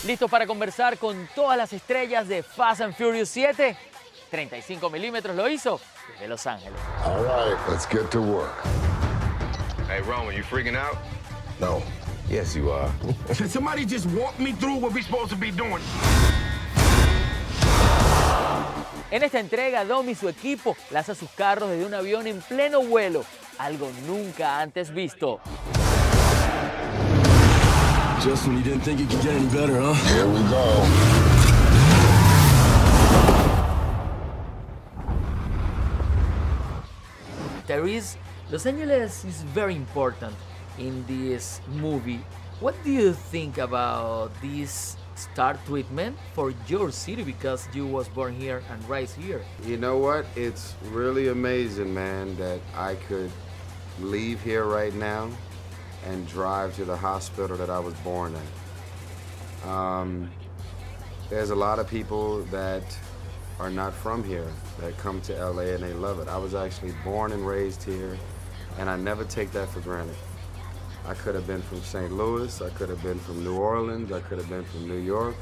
¿Listos para conversar con todas las estrellas de Fast and Furious 7? 35 milímetros lo hizo desde Los Ángeles. All right, let's get to work. Hey, Roman, you freaking out? No. Yes, you are. Can somebody just walk me through what we're supposed to be doing? En esta entrega, Dom y su equipo lanzan sus carros desde un avión en pleno vuelo, algo nunca antes visto. Justin, you didn't think it could get any better, huh? Here we go. Los Angeles is very important in this movie. What do you think about this star treatment for your city, because you was born here and raised here? You know what? It's really amazing, man, that I could leave here right now and drive to the hospital that I was born at. There's a lot of people that are not from here that come to LA and they love it. I was actually born and raised here, and I never take that for granted. I could have been from St. Louis, I could have been from New Orleans, I could have been from New York.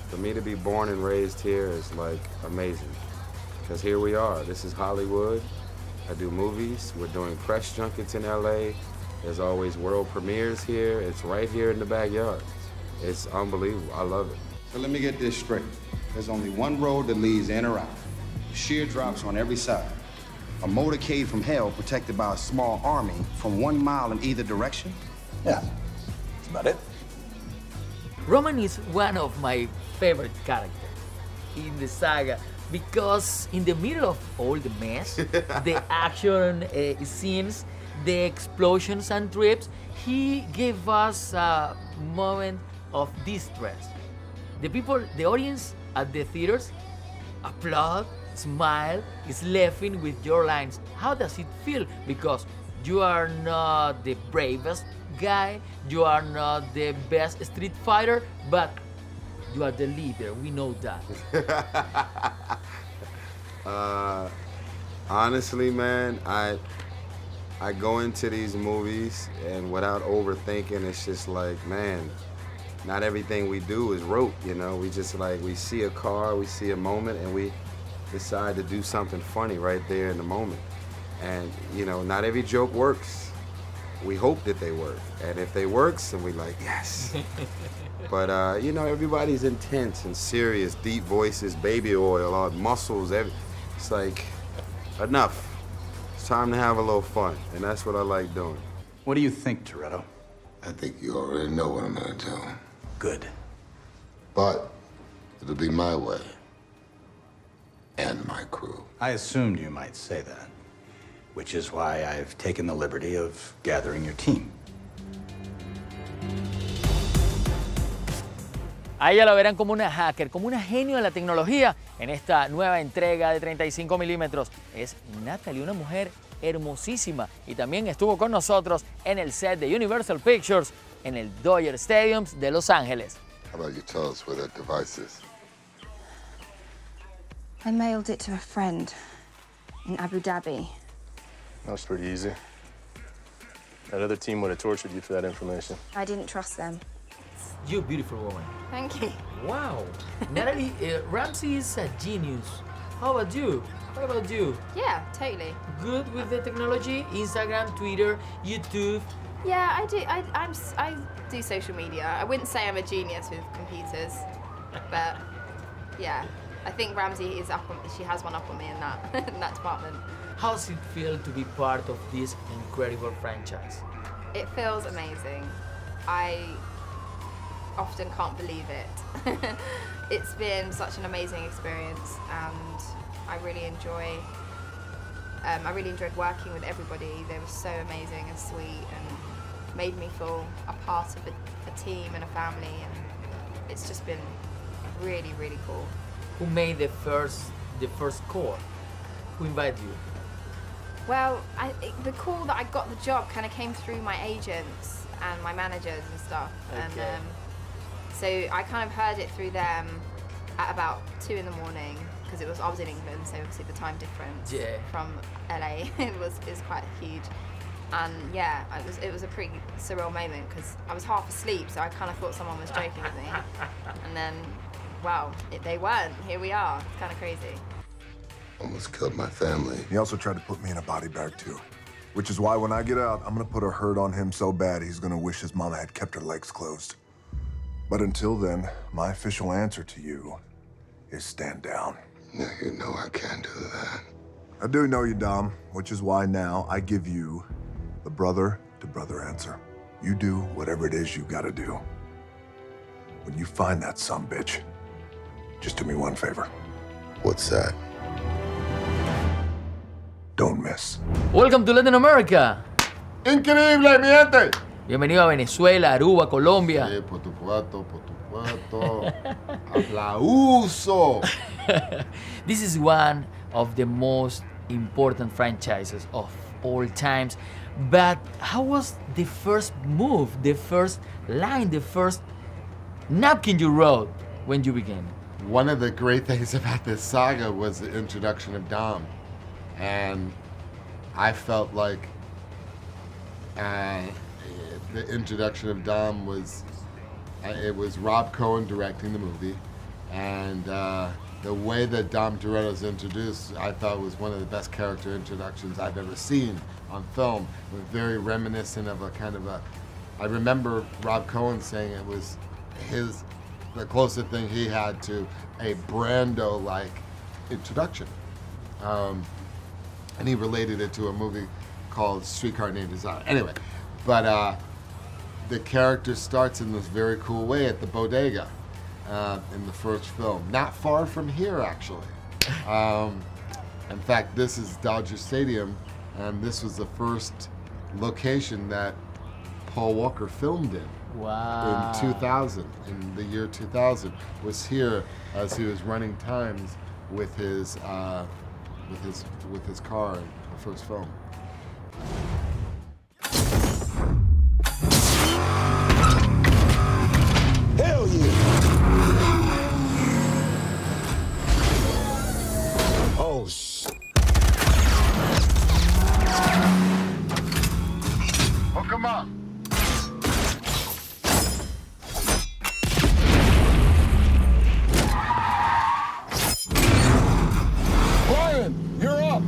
For me to be born and raised here is like amazing, because here we are. This is Hollywood. I do movies. We're doing press junkets in LA. There's always world premieres here. It's right here in the backyard. It's unbelievable. I love it. So let me get this straight. There's only one road that leads in or out. Sheer drops on every side. A motorcade from hell protected by a small army from 1 mile in either direction? Yeah, that's about it. Roman is one of my favorite characters in the saga, because in the middle of all the mess, the action scenes, the explosions and trips, he gave us a moment of distress. The people, the audience at the theaters applaud, smile, is laughing with your lines. How does it feel? Because you are not the bravest guy, you are not the best street fighter, but you are the leader, we know that. Honestly, man, I go into these movies and without overthinking, it's just like, man, not everything we do is rote, you know? We just like, we see a car, we see a moment, and we decide to do something funny right there in the moment. And, you know, not every joke works. We hope that they work. And if they works, then we like, yes. But, you know, everybody's intense and serious, deep voices, baby oil, all muscles, it's like, enough. It's time to have a little fun, and that's what I like doing. What do you think, Toretto? I think you already know what I'm gonna tell him. Good. But it'll be my way. And my crew. I assumed you might say that, which is why I've taken the liberty of gathering your team. A ella la verán como una hacker, como una genio de la tecnología en esta nueva entrega de 35 milímetros. Es Natalie, una mujer hermosísima, y también estuvo con nosotros en el set de Universal Pictures en el Dodger Stadium de Los Ángeles. How about you tell us where that device is? I mailed it to a friend in Abu Dhabi. That was pretty easy. That other team would have tortured you for that information. I didn't trust them. You beautiful woman. Thank you. Wow. Natalie, Ramsey is a genius. How about you? What about you? Yeah, totally. Good with the technology? Instagram, Twitter, YouTube? Yeah, I do. I do social media. I wouldn't say I'm a genius with computers, but yeah, I think Ramsey is up on. She has one up on me in that in that department. How does it feel to be part of this incredible franchise? It feels amazing. I often can't believe it. It's been such an amazing experience, and I really enjoyed working with everybody. They were so amazing and sweet, and made me feel a part of a team and a family, and it's just been really, really cool. Who made the first call? Who invited you? Well, the call that I got the job kind of came through my agents and my managers and stuff. Okay. And so I kind of heard it through them at about 2 in the morning, because I was in England, so obviously the time difference from LA is quite huge. And yeah, it was a pretty surreal moment because I was half asleep, so I kind of thought someone was joking with me. And then, wow, they weren't. Here we are. It's kind of crazy. Almost killed my family. He also tried to put me in a body bag too, which is why when I get out, I'm gonna put a hurt on him so bad he's gonna wish his mama had kept her legs closed. But until then, my official answer to you is stand down. Yeah, you know I can't do that. I do know you, Dom, which is why now I give you the brother-to-brother answer. You do whatever it is you gotta do. When you find that sumbitch, just do me one favor. What's that? Don't miss. Welcome to Latin America. Increíble, mi gente. Bienvenido a Venezuela, Aruba, Colombia. Sí, por tu puerto, por tu puerto. Aplauso. This is one of the most important franchises of all times. But how was the first move, the first line, the first napkin you wrote when you began? One of the great things about this saga was the introduction of Dom. And I felt like the introduction of Dom was, it was Rob Cohen directing the movie. And the way that Dom Toretto's introduced, I thought was one of the best character introductions I've ever seen on film. It was very reminiscent of a kind of a, I remember Rob Cohen saying it was the closest thing he had to a Brando-like introduction. And he related it to a movie called Streetcar Named Desire. Anyway, but the character starts in this very cool way at the bodega in the first film. Not far from here, actually. In fact, this is Dodger Stadium, and this was the first location that Paul Walker filmed in. Wow. In 2000, in the year 2000, was here as he was running times with his car in the first film. Hell yeah! Oh, shit. Oh, come on. Brian, you're up.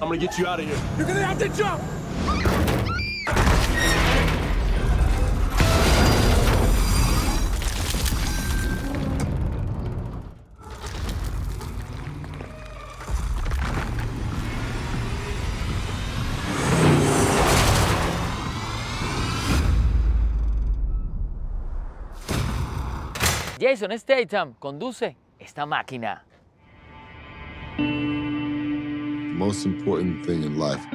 I'm gonna get you out of here. You're gonna have to jump. Jason Statham conduce esta máquina. The most important thing in life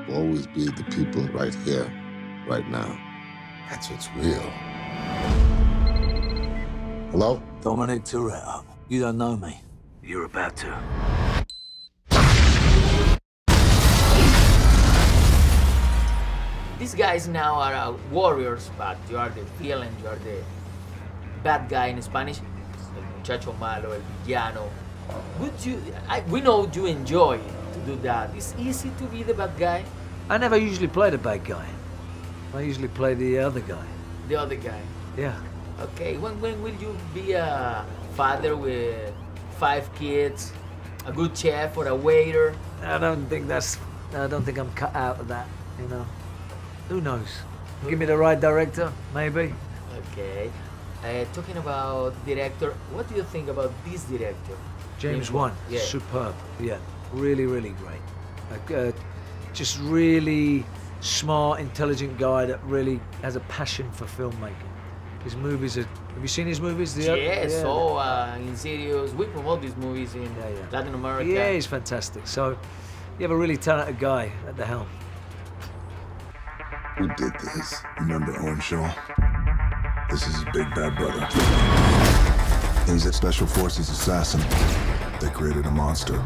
will always be the people right here, right now. That's what's real. Hello? Dominic Toretto. You don't know me. You're about to. These guys now are warriors, but you are the villain, you are the bad guy in Spanish. El muchacho malo, el villano. We know you enjoy to do that. It's easy to be the bad guy. I never usually play the bad guy. I usually play the other guy. The other guy. Yeah. Okay, when will you be a father with 5 kids, a good chef or a waiter? I don't think I'm cut out of that, you know. Who knows? Give me the right director, maybe. Okay. Talking about director, what do you think about this director? James Wan, yeah. Superb. Yeah, really, really great. Just really smart, intelligent guy that really has a passion for filmmaking. His movies are. Have you seen his movies? Yes. Yeah. So in series, we promote these movies in Latin America. Yeah, he's fantastic. So you have a really talented guy at the helm. Who did this? Remember Owen Shaw? This is his big bad brother. He's a special forces assassin. They created a monster.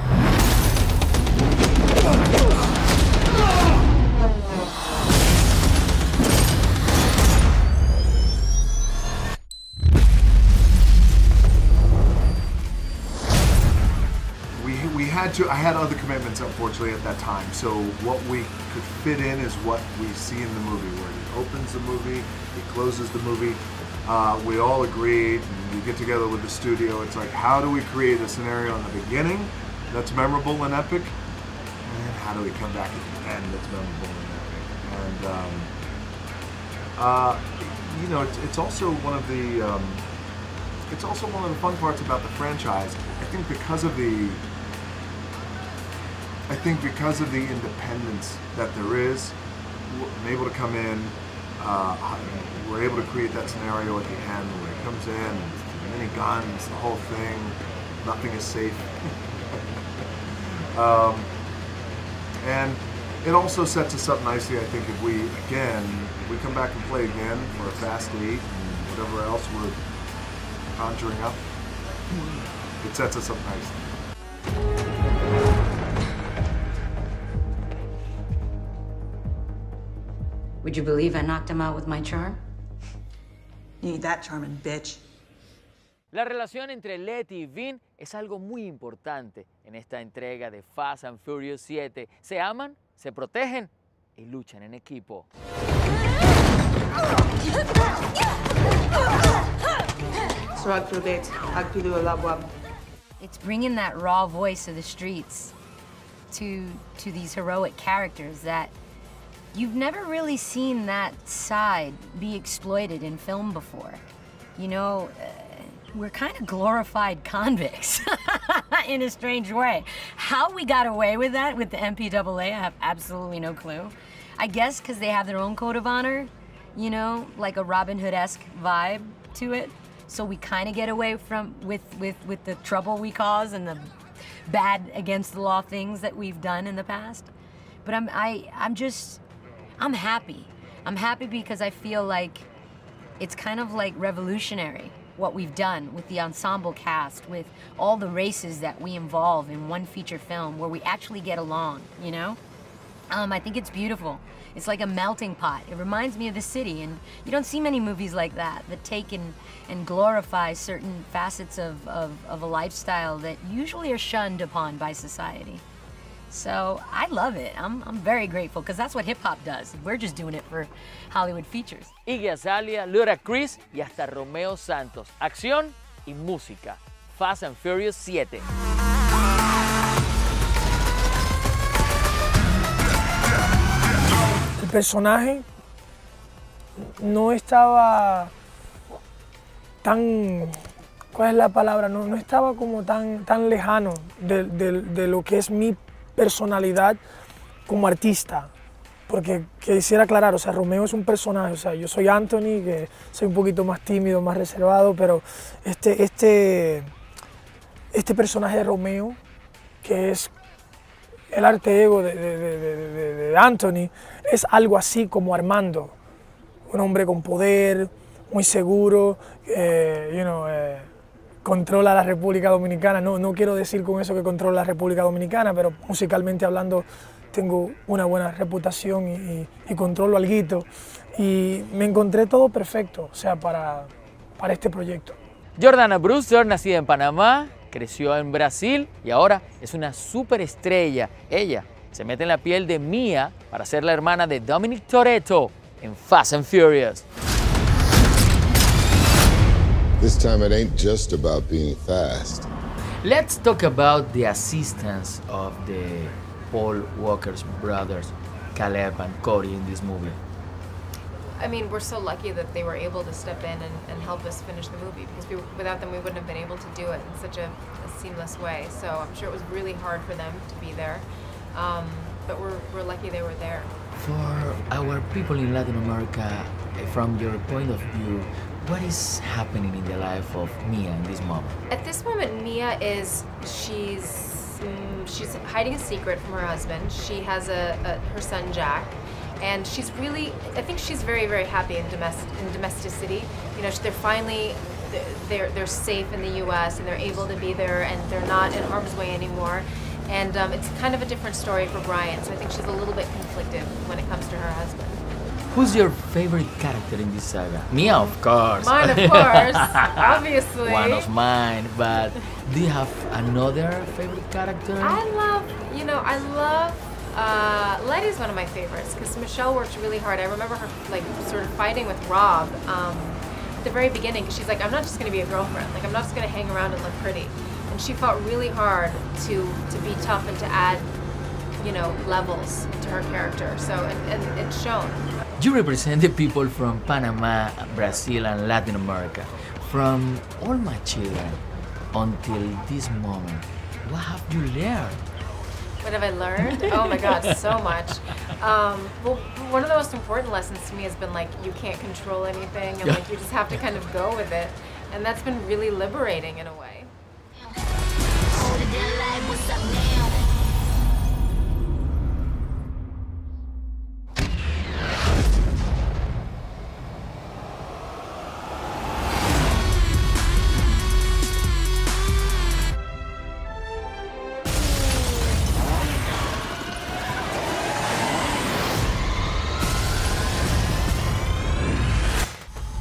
had to. I had other commitments, unfortunately, at that time. So what we could fit in is what we see in the movie, where he opens the movie, he closes the movie. We all agreed, and we get together with the studio. It's like, how do we create a scenario in the beginning that's memorable and epic? And how do we come back at the end that's memorable and epic? And, you know, it's also one of the fun parts about the franchise. I think because of the independence that there is, we're able to come in. We're able to create that scenario at the end where he comes in, many guns, the whole thing. Nothing is safe. And it also sets us up nicely, I think, if we come back and play again for a Fast 8 and whatever else we're conjuring up, it sets us up nicely. Would you believe I knocked him out with my charm? You need that charming bitch. La relación entre Letty y Vin es algo muy importante en esta entrega de Fast and Furious 7. Se aman, se protegen y luchan en equipo. It's bringing that raw voice of the streets to these heroic characters that you've never really seen that side be exploited in film before. You know, we're kind of glorified convicts in a strange way. How we got away with that with the MPAA, I have absolutely no clue. I guess because they have their own code of honor, you know, like a Robin Hood-esque vibe to it. So we kind of get away with the trouble we cause and the bad against the law things that we've done in the past. But I'm happy. I'm happy because I feel like it's kind of like revolutionary what we've done with the ensemble cast, with all the races that we involve in one feature film where we actually get along, you know? I think it's beautiful. It's like a melting pot. It reminds me of the city, and you don't see many movies like that take and glorify certain facets of a lifestyle that usually are shunned upon by society. So I love it. I'm very grateful because that's what hip hop does. We're just doing it for Hollywood features. Iggy Azalea, Ludacris y hasta Romeo Santos. Acción y música. Fast and Furious 7. El personaje no estaba tan, ¿cuál es la palabra? No estaba como tan lejano de lo que es mi personalidad como artista, porque quisiera aclarar, o sea, Romeo es un personaje, o sea, yo soy Anthony, que soy un poquito más tímido, más reservado, pero este personaje de Romeo, que es el arte ego de Anthony, es algo así como Armando, un hombre con poder, muy seguro, controla la República Dominicana. No quiero decir con eso que controla la República Dominicana, pero musicalmente hablando tengo una buena reputación y controlo alguito. Y me encontré todo perfecto, o sea, para este proyecto. Jordana Brewster, nacida en Panamá, creció en Brasil y ahora es una superestrella. Ella se mete en la piel de Mia para ser la hermana de Dominic Toretto en Fast and Furious. This time it ain't just about being fast. Let's talk about the assistance of the Paul Walker's brothers, Caleb and Cody, in this movie. I mean, we're so lucky that they were able to step in and help us finish the movie, because without them we wouldn't have been able to do it in such a seamless way. So I'm sure it was really hard for them to be there, but we're lucky they were there. For our people in Latin America, from your point of view, what is happening in the life of Mia in this moment? At this moment, Mia she's hiding a secret from her husband. She has her son Jack, and she's really, I think she's very, very happy in domesticity. You know, they're safe in the U.S. and they're able to be there and they're not in harm's way anymore. And it's kind of a different story for Brian, so I think she's a little bit conflicted when it comes to her husband. Who's your favorite character in this saga? Mia, of course. Mine, of course, obviously. One of mine, but do you have another favorite character? I love Letty's one of my favorites because Michelle worked really hard. I remember her like sort of fighting with Rob at the very beginning because she's like, I'm not just going to be a girlfriend. Like, I'm not just going to hang around and look pretty. And she fought really hard to be tough and to add, you know, levels to her character. So, and it's shown. You represent the people from Panama, Brazil, and Latin America. From all my children until this moment, what have you learned? What have I learned? Oh my God, so much. Well, one of the most important lessons to me has been like, you can't control anything and like you just have to kind of go with it. And that's been really liberating in a way.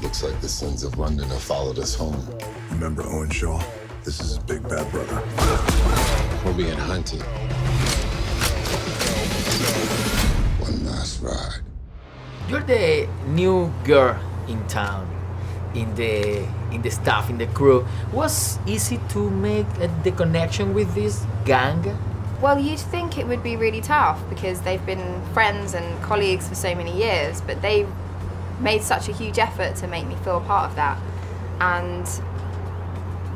Looks like the sins of London have followed us home. Remember Owen Shaw? This is his big bad brother. We're being hunted. One last ride. You're the new girl in town, in the staff, in the crew. Was easy to make the connection with this gang? Well, you'd think it would be really tough because they've been friends and colleagues for so many years, but they made such a huge effort to make me feel a part of that. And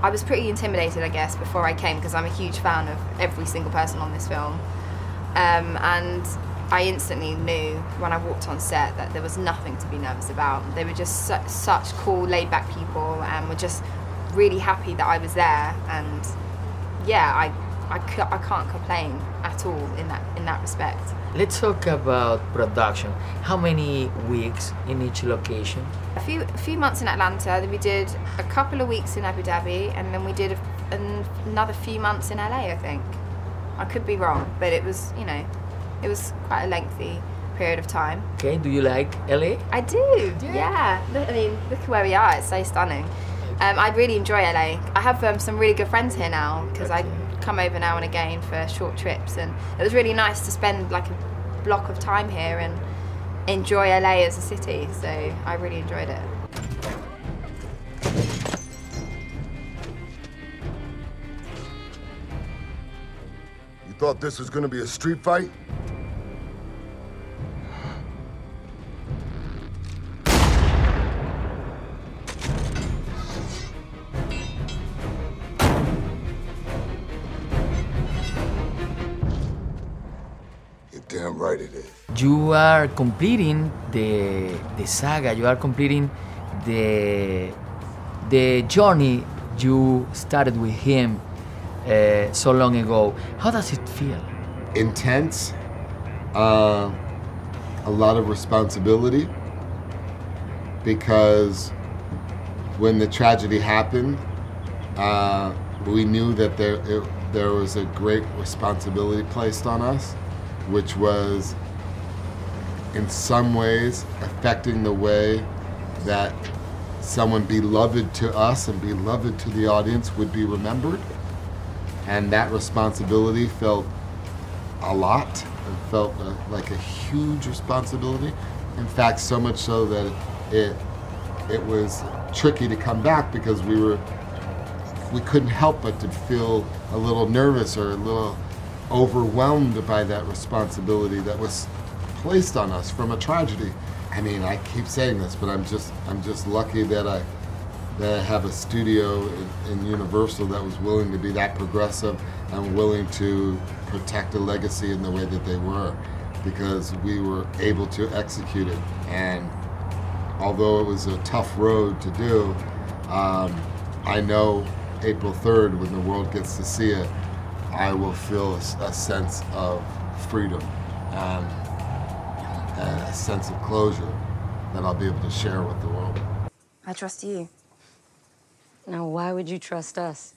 I was pretty intimidated, I guess, before I came because I'm a huge fan of every single person on this film. And I instantly knew when I walked on set that there was nothing to be nervous about. They were just such cool, laid-back people and were just really happy that I was there. And yeah, I can't complain at all in that respect. Let's talk about production. How many weeks in each location? A few months in Atlanta, then we did a couple of weeks in Abu Dhabi, and then we did another few months in LA, I think. I could be wrong, but it was, you know, it was quite a lengthy period of time. Okay, do you like LA? I do, yeah. I mean, look at where we are, it's so stunning. I really enjoy LA. I have some really good friends here now, because I come over now and again for short trips, and it was really nice to spend like a block of time here and enjoy LA as a city, so I really enjoyed it. You thought this was gonna be a street fight? Damn right it is. You are completing the saga. You are completing the journey you started with him so long ago. How does it feel? Intense. A lot of responsibility. Because when the tragedy happened, we knew that there was a great responsibility placed on us, which was in some ways affecting the way that someone beloved to us and beloved to the audience would be remembered. And that responsibility felt a lot. It felt like a huge responsibility. In fact, so much so that it was tricky to come back because we couldn't help but to feel a little nervous or a little overwhelmed by that responsibility that was placed on us from a tragedy. I mean, I keep saying this, but I'm just lucky that I have a studio in Universal that was willing to be that progressive and willing to protect a legacy in the way that they were, because we were able to execute it. And although it was a tough road to do, I know April 3rd, when the world gets to see it, I will feel a sense of freedom and a sense of closure that I'll be able to share with the world. I trust you. Now, why would you trust us?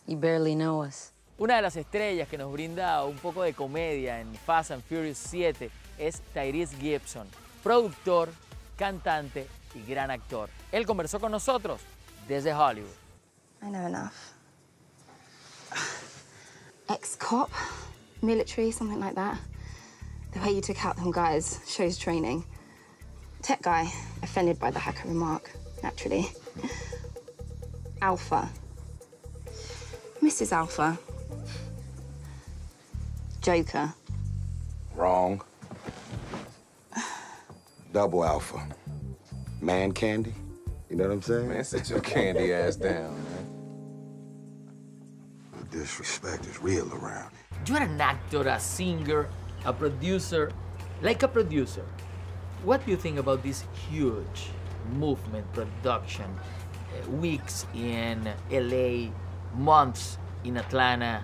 You barely know us. Una de las estrellas que nos brinda un poco de comedia en Fast and Furious 7 es Tyrese Gibson. productor, cantante y gran actor. Él conversó con nosotros desde Hollywood. I know enough. Ex-cop, military, something like that. The way you took out them guys shows training. Tech guy, offended by the hacker remark, naturally. Alpha. Mrs. Alpha. Joker. Wrong. Double alpha. Man candy. You know what I'm saying? Man, sit your candy ass down, man. The disrespect is real around. You're an actor, a singer, a producer. Like a producer, what do you think about this huge movement production? Weeks in LA, months in Atlanta,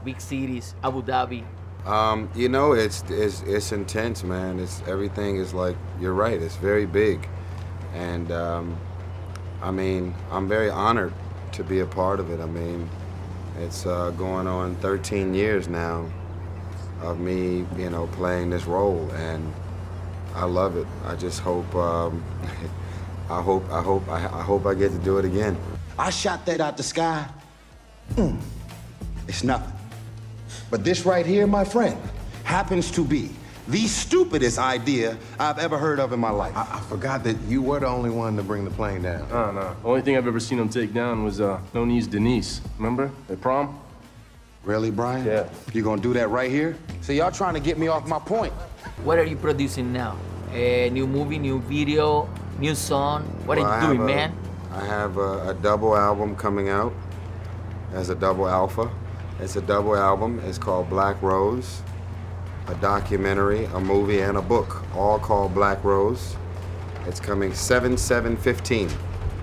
big cities, Abu Dhabi. You know, it's intense, man. Everything is like, you're right, it's very big. And I mean, I'm very honored to be a part of it. I mean, it's going on 13 years now of me, you know, playing this role, and I love it. I just hope, I hope I get to do it again. I shot that out the sky. It's nothing. But this right here, my friend, happens to be the stupidest idea I've ever heard of in my life. I forgot that you were the only one to bring the plane down. No. The only thing I've ever seen him take down was No Knees Denise. Remember? At prom? Really, Brian? Yeah. You gonna do that right here? See, y'all trying to get me off my point. What are you producing now? A new movie, new video, new song? What are you doing, man? I have a double album coming out as a double alpha. It's a double album. It's called Black Rose. A documentary, a movie, and a book, all called Black Rose. It's coming 7/7/15.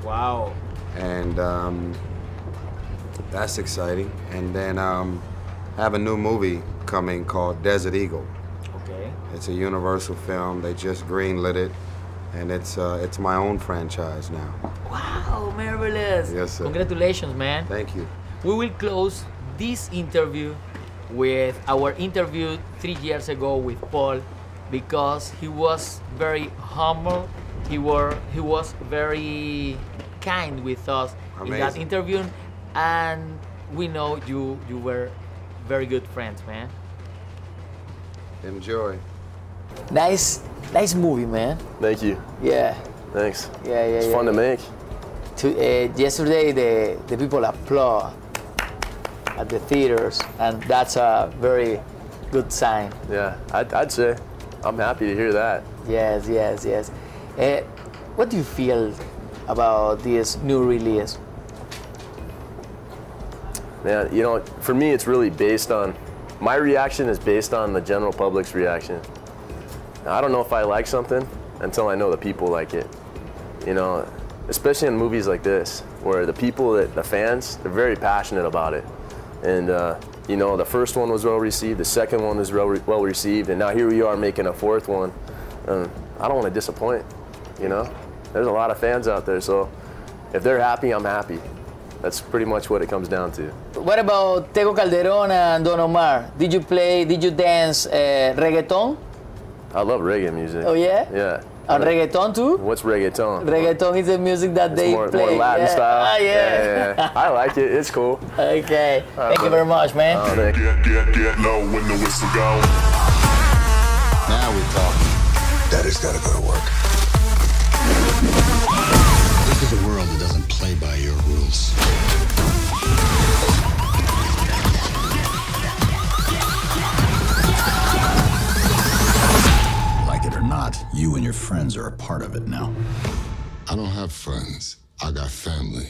Wow. And that's exciting. And then I have a new movie coming called Desert Eagle. Okay. It's a Universal film. They just greenlit it, and it's my own franchise now. Wow, marvelous. Yes, sir. Congratulations, man. Thank you. We will close this interview with our interview 3 years ago with Paul, because he was very humble. He was very kind with us in that interview, and we know you were very good friends, man. Enjoy. Nice movie, man. Thank you. Yeah. Thanks. Yeah. It's fun to make. Yesterday, the people applaud at the theaters, and that's a very good sign. Yeah, I'd say. I'm happy to hear that. Yes. What do you feel about this new release? Man, you know, for me, it's really based on, my reaction is based on the general public's reaction. Now, I don't know if I like something until I know the people like it. You know, especially in movies like this, where the people, the fans, they're very passionate about it. And, you know, the first one was well received, the second one was well received, and now here we are making a fourth one. I don't want to disappoint, you know? There's a lot of fans out there, so if they're happy, I'm happy. That's pretty much what it comes down to. What about Tego Calderón and Don Omar? Did you dance reggaeton? I love reggae music. Oh, yeah? Yeah. And reggaeton too? What's reggaeton? Reggaeton is the music that they play. More Latin style. Ah, yeah. I like it. It's cool. Okay. Thank you very much, man. Get low when the whistle goes. Now we're talking. Daddy's gotta go to work. This is a world that doesn't play by your rules. Like it or not, you and your friends are a part of it now. I don't have friends. I got family.